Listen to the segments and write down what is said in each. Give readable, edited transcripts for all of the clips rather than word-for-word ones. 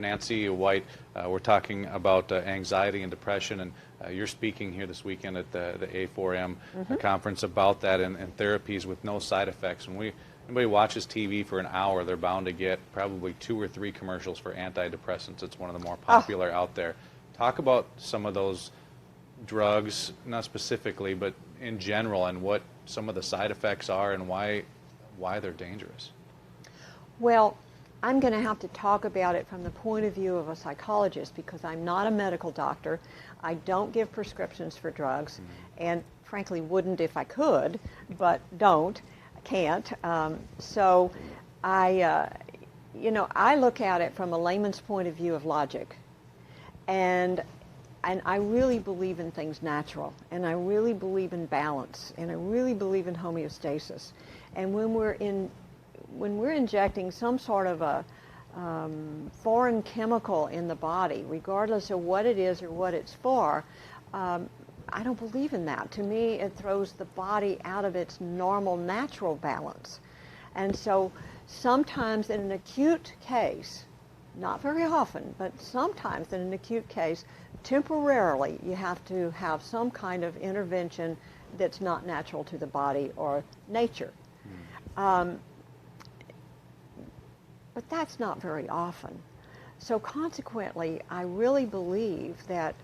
Nancy White. We're talking about anxiety and depression, and you're speaking here this weekend at the A4M conference about that and therapies with no side effects. When anybody watches TV for an hour, they're bound to get probably 2 or 3 commercials for antidepressants. It's one of the more popular out there. Talk about some of those drugs, not specifically, but in general, and what some of the side effects are and why they're dangerous. Well, I'm going to have to talk about it from the point of view of a psychologist because I'm not a medical doctor. I don't give prescriptions for drugs, and frankly wouldn't if I could, but don't, can't. So I look at it from a layman's point of view of logic, and I really believe in things natural, and I really believe in balance, and I really believe in homeostasis. And when we're injecting some sort of a foreign chemical in the body, regardless of what it is or what it's for, I don't believe in that. To me, it throws the body out of its normal, natural balance. And so sometimes in an acute case, not very often, but sometimes in an acute case, temporarily you have to have some kind of intervention that's not natural to the body or nature. But that's not very often. So consequently, I really believe that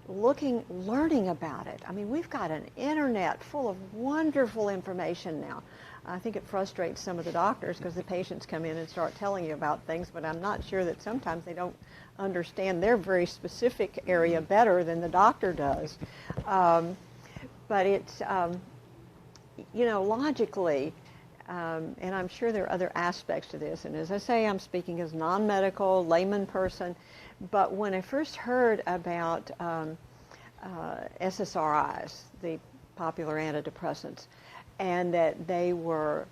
learning about it, I mean, we've got an internet full of wonderful information now. I think it frustrates some of the doctors because the patients come in and start telling you about things, but I'm not sure that sometimes they don't understand their very specific area better than the doctor does. But it's, logically, and I'm sure there are other aspects to this, and as I say, I'm speaking as a non-medical, layman person, but when I first heard about SSRIs, the popular antidepressants, and that they were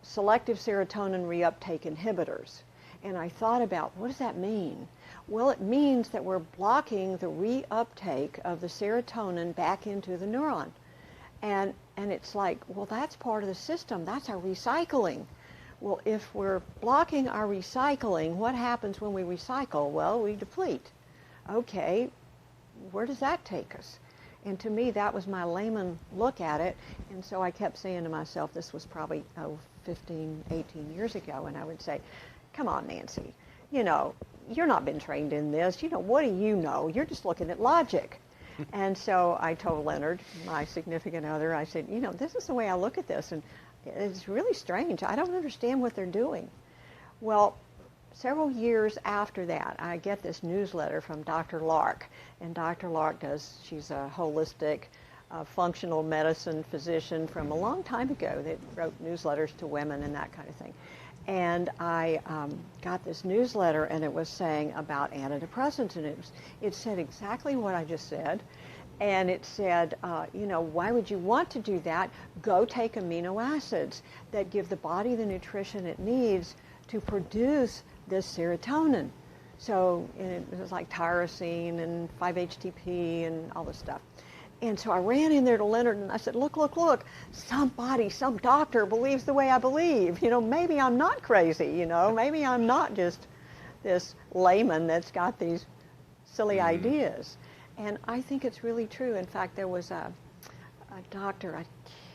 selective serotonin reuptake inhibitors, and I thought about, what does that mean? Well, it means that we're blocking the reuptake of the serotonin back into the neuron. And it's like, well, that's part of the system. That's our recycling. Well, if we're blocking our recycling, what happens when we recycle? Well, we deplete. Okay, where does that take us? And to me, that was my layman look at it. And so I kept saying to myself, this was probably 15, 18 years ago, and I would say, come on, Nancy, you're not been trained in this. What do you know? You're just looking at logic. And so I told Leonard, my significant other, I said, this is the way I look at this, and it's really strange. I don't understand what they're doing. Well, several years after that, I get this newsletter from Dr. Lark, and Dr. Lark she's a holistic, functional medicine physician from a long time ago that wrote newsletters to women and that kind of thing. And I got this newsletter, and it was saying about antidepressants, and it said exactly what I just said. And it said, why would you want to do that? Go take amino acids that give the body the nutrition it needs to produce this serotonin. So it was like tyrosine and 5-HTP and all this stuff. And so I ran in there to Leonard and I said, look, somebody, some doctor believes the way I believe. Maybe I'm not crazy, maybe I'm not just this layman that's got these silly ideas. And I think it's really true. In fact, there was a doctor, I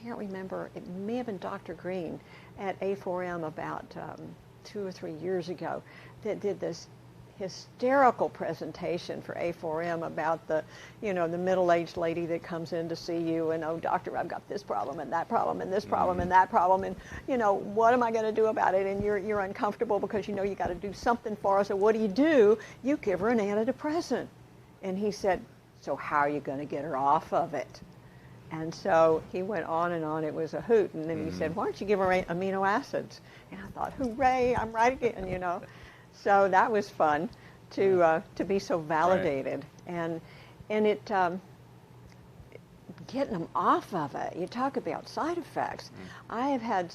can't remember, it may have been Dr. Green at A4M about 2 or 3 years ago that did this hysterical presentation for A4M about the middle-aged lady that comes in to see you and, oh, doctor, I've got this problem and that problem and this problem and that problem, and, what am I going to do about it? And you're uncomfortable because you got to do something for her. So what do? You give her an antidepressant. And he said, so how are you going to get her off of it? And so he went on and on. It was a hoot. And then he said, why don't you give her amino acids? And I thought, hooray, I'm right again, So that was fun to be so validated, and it getting them off of it. You talk about side effects. I have had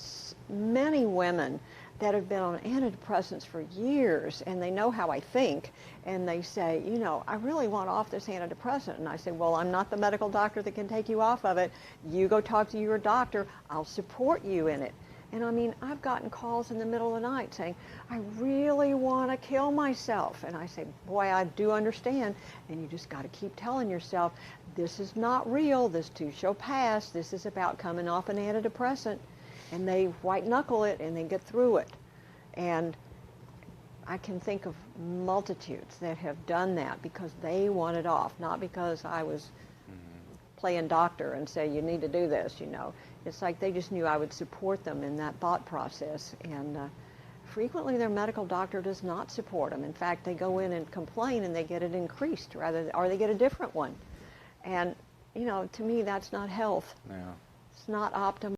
many women that have been on antidepressants for years, and they know how I think, and they say, I really want off this antidepressant. And I say, well, I'm not the medical doctor that can take you off of it. You go talk to your doctor. I'll support you in it. And I mean, I've gotten calls in the middle of the night saying, I really want to kill myself. And I say, boy, I do understand. And you just got to keep telling yourself, this is not real. This too shall pass. This is about coming off an antidepressant. And they white knuckle it and they get through it. And I can think of multitudes that have done that because they want it off, not because I was playing doctor and say, you need to do this, you know. It's like they just knew I would support them in that thought process. And frequently their medical doctor does not support them. In fact, they go in and complain and they get it increased or they get a different one. And, you know, to me, that's not health. Yeah. It's not optimal.